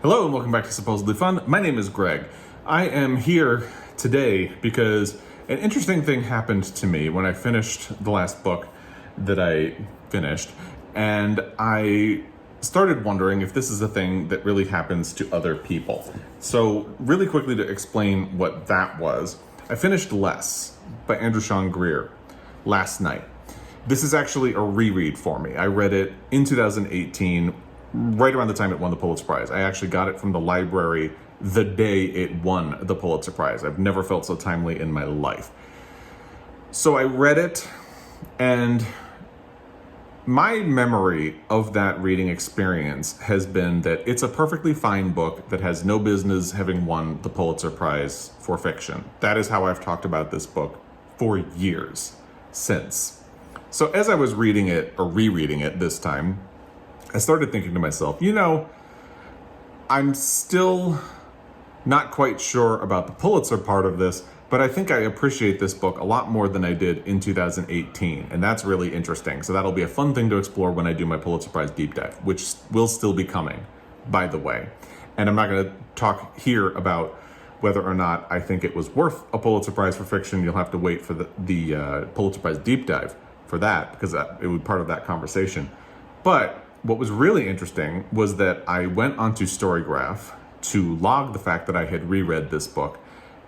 Hello and welcome back to Supposedly Fun. My name is Greg. I am here today because an interesting thing happened to me when I finished the last book that I finished, and I started wondering if this is a thing that really happens to other people. So really quickly to explain what that was, I finished Less by Greer last night. This is actually a reread for me. I read it in 2018, right around the time it won the Pulitzer Prize. I actually got it from the library the day it won the Pulitzer Prize. I've never felt so timely in my life. So I read it, and my memory of that reading experience has been that it's a perfectly fine book that has no business having won the Pulitzer Prize for fiction. That is how I've talked about this book for years since. So as I was reading it, or rereading it this time, I started thinking to myself, I'm still not quite sure about the Pulitzer part of this, but I think I appreciate this book a lot more than I did in 2018, and that's really interesting. So that'll be a fun thing to explore when I do my Pulitzer Prize deep dive, which will still be coming, by the way. And I'm not going to talk here about whether or not I think it was worth a Pulitzer Prize for fiction. You'll have to wait for the Pulitzer Prize deep dive for that, because it would be part of that conversation. But what was really interesting was that I went onto Storygraph to log the fact that I had reread this book.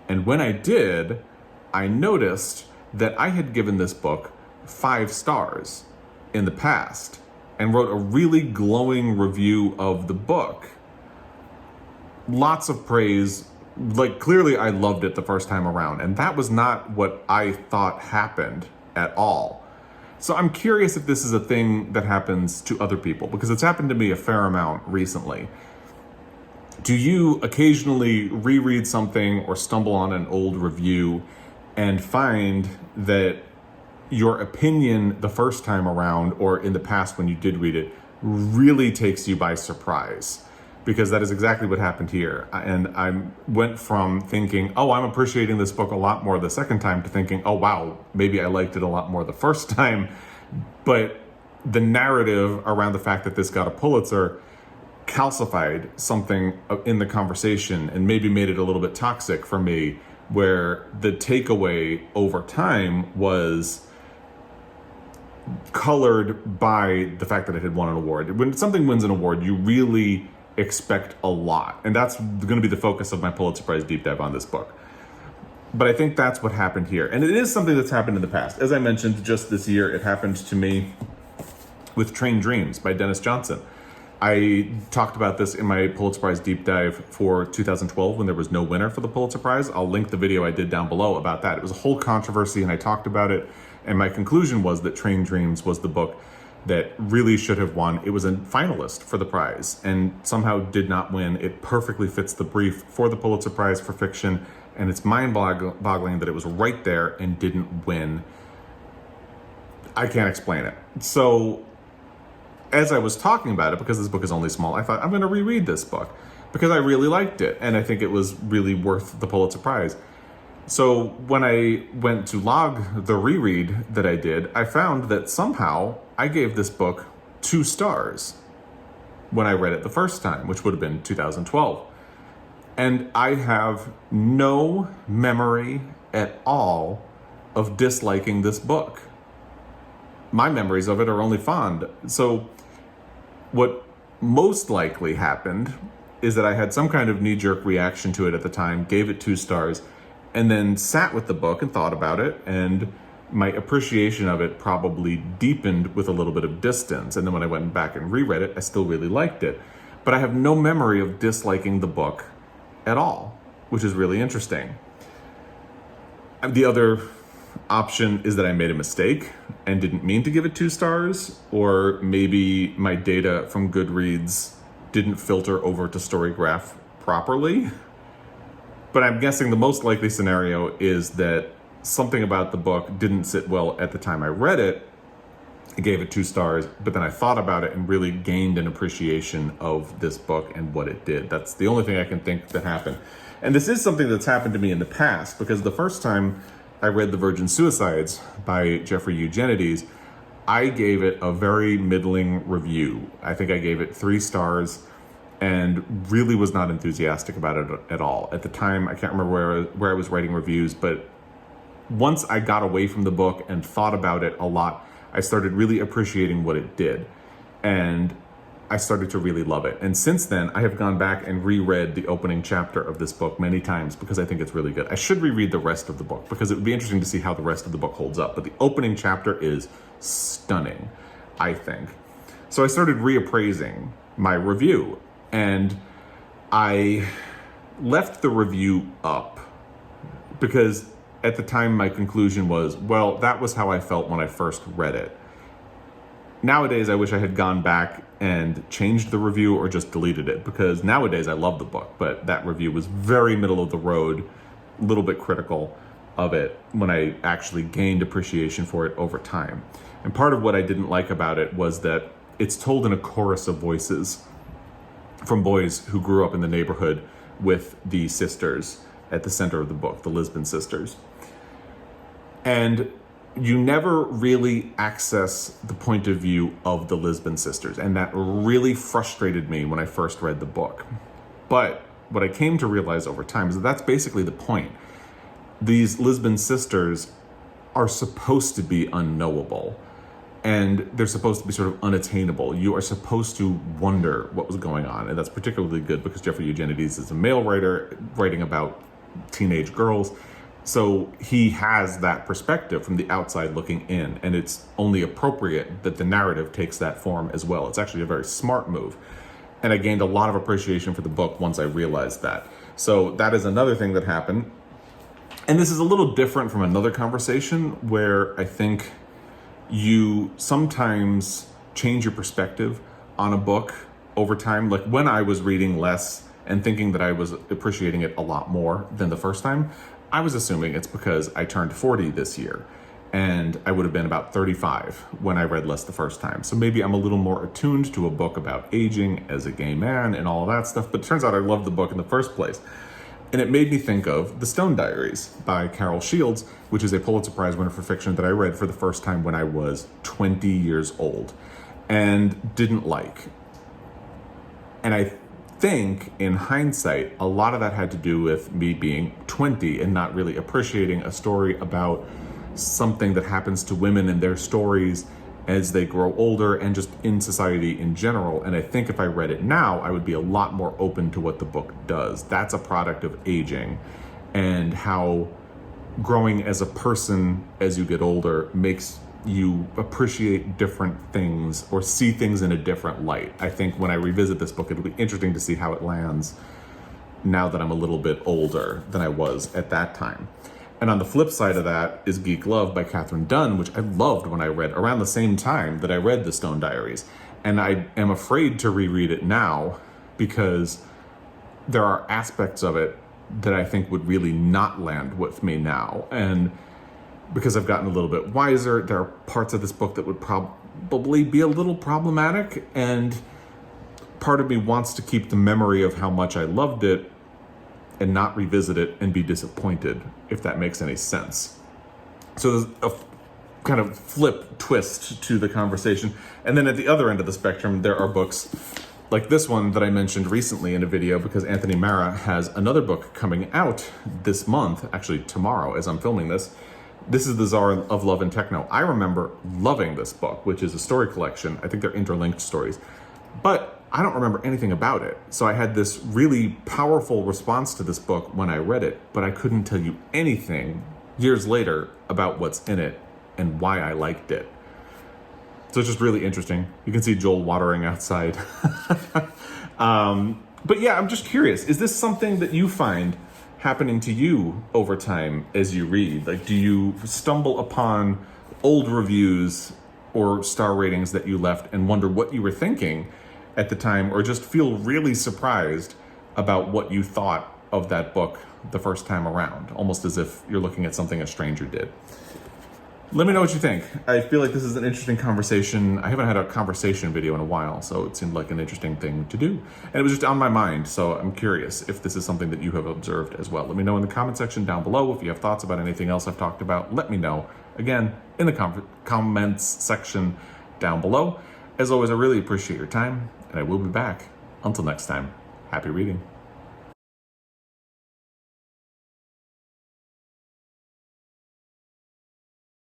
And when I did, I noticed that I had given this book 5 stars in the past and wrote a really glowing review of the book. Lots of praise. Like, clearly I loved it the first time around, and that was not what I thought happened at all. So I'm curious if this is a thing that happens to other people, because it's happened to me a fair amount recently. Do you occasionally reread something or stumble on an old review and find that your opinion the first time around, or in the past when you did read it, really takes you by surprise? Because that is exactly what happened here. And I went from thinking, oh, I'm appreciating this book a lot more the second time, to thinking, oh, wow, maybe I liked it a lot more the first time. But the narrative around the fact that this got a Pulitzer calcified something in the conversation and maybe made it a little bit toxic for me, where the takeaway over time was colored by the fact that it had won an award. When something wins an award, you really expect a lot, and that's going to be the focus of my Pulitzer Prize deep dive on this book. But I think that's what happened here, and it is something that's happened in the past. As I mentioned, just this year it happened to me with Train Dreams by Denis Johnson. I talked about this in my Pulitzer Prize deep dive for 2012 when there was no winner for the Pulitzer Prize. I'll link the video I did down below about that. It was a whole controversy, and I talked about it, and my conclusion was that Train Dreams was the book that really should have won. It was a finalist for the prize and somehow did not win. It perfectly fits the brief for the Pulitzer Prize for fiction, and it's mind-boggling that it was right there and didn't win. I can't explain it. So as I was talking about it, because this book is only small, I thought I'm going to reread this book because I really liked it, and I think it was really worth the Pulitzer Prize. So when I went to log the reread that I did, I found that somehow I gave this book 2 stars when I read it the first time, which would have been 2012. And I have no memory at all of disliking this book. My memories of it are only fond. So what most likely happened is that I had some kind of knee-jerk reaction to it at the time, gave it 2 stars, and then sat with the book and thought about it, and my appreciation of it probably deepened with a little bit of distance. And then when I went back and reread it, I still really liked it. But I have no memory of disliking the book at all, which is really interesting. The other option is that I made a mistake and didn't mean to give it 2 stars, or maybe my data from Goodreads didn't filter over to Storygraph properly. But I'm guessing the most likely scenario is that something about the book didn't sit well at the time I read it. I gave it 2 stars, but then I thought about it and really gained an appreciation of this book and what it did. That's the only thing I can think that happened. And this is something that's happened to me in the past, because the first time I read The Virgin Suicides by Jeffrey Eugenides, I gave it a very middling review. I think I gave it 3 stars. and really was not enthusiastic about it at all. At the time, I can't remember where I was writing reviews, but once I got away from the book and thought about it a lot, I started really appreciating what it did. And I started to really love it. And since then, I have gone back and reread the opening chapter of this book many times because I think it's really good. I should reread the rest of the book because it would be interesting to see how the rest of the book holds up. But the opening chapter is stunning, I think. So I started reappraising my review, and I left the review up because at the time my conclusion was, well, that was how I felt when I first read it. Nowadays, I wish I had gone back and changed the review or just deleted it, because nowadays I love the book, but that review was very middle of the road, a little bit critical of it when I actually gained appreciation for it over time. And part of what I didn't like about it was that it's told in a chorus of voices from boys who grew up in the neighborhood with the sisters at the center of the book, the Lisbon sisters. And you never really access the point of view of the Lisbon sisters, and that really frustrated me when I first read the book. But what I came to realize over time is that that's basically the point. These Lisbon sisters are supposed to be unknowable, and they're supposed to be sort of unattainable. You are supposed to wonder what was going on, and that's particularly good because Jeffrey Eugenides is a male writer writing about teenage girls. So he has that perspective from the outside looking in, and it's only appropriate that the narrative takes that form as well. It's actually a very smart move. And I gained a lot of appreciation for the book once I realized that. So that is another thing that happened. And this is a little different from another conversation where I think you sometimes change your perspective on a book over time. Like when I was reading less and thinking that I was appreciating it a lot more than the first time, I was assuming it's because I turned 40 this year, and I would have been about 35 when I read less the first time. So maybe I'm a little more attuned to a book about aging as a gay man and all of that stuff, but it turns out I loved the book in the first place. And it made me think of The Stone Diaries by Carol Shields, which is a Pulitzer Prize winner for fiction that I read for the first time when I was 20 years old and didn't like. And I think in hindsight, a lot of that had to do with me being 20 and not really appreciating a story about something that happens to women and their stories as they grow older and just in society in general. And I think if I read it now, I would be a lot more open to what the book does. That's a product of aging and how growing as a person as you get older makes you appreciate different things or see things in a different light. I think when I revisit this book, it'll be interesting to see how it lands now that I'm a little bit older than I was at that time. And on the flip side of that is Geek Love by Katherine Dunn, which I loved when I read around the same time that I read The Stone Diaries. And I am afraid to reread it now because there are aspects of it that I think would really not land with me now. And because I've gotten a little bit wiser, there are parts of this book that would probably be a little problematic, and part of me wants to keep the memory of how much I loved it and not revisit it and be disappointed, if that makes any sense. So there's a kind of flip twist to the conversation. And then at the other end of the spectrum, there are books like this one that I mentioned recently in a video because Anthony Marra has another book coming out this month, actually tomorrow as I'm filming this. This is the Tsar of Love and Techno. I remember loving this book, which is a story collection. I think they're interlinked stories. But I don't remember anything about it. So I had this really powerful response to this book when I read it, but I couldn't tell you anything years later about what's in it and why I liked it. So it's just really interesting. You can see Joel watering outside. But yeah, I'm just curious. Is this something that you find happening to you over time as you read? Like, do you stumble upon old reviews or star ratings that you left and wonder what you were thinking at the time, or just feel really surprised about what you thought of that book the first time around, almost as if you're looking at something a stranger did? Let me know what you think. I feel like this is an interesting conversation. I haven't had a conversation video in a while, so it seemed like an interesting thing to do. And it was just on my mind, so I'm curious if this is something that you have observed as well. Let me know in the comment section down below. If you have thoughts about anything else I've talked about, let me know. Again, in the comments section down below. As always, I really appreciate your time, and I will be back Until next time, happy reading.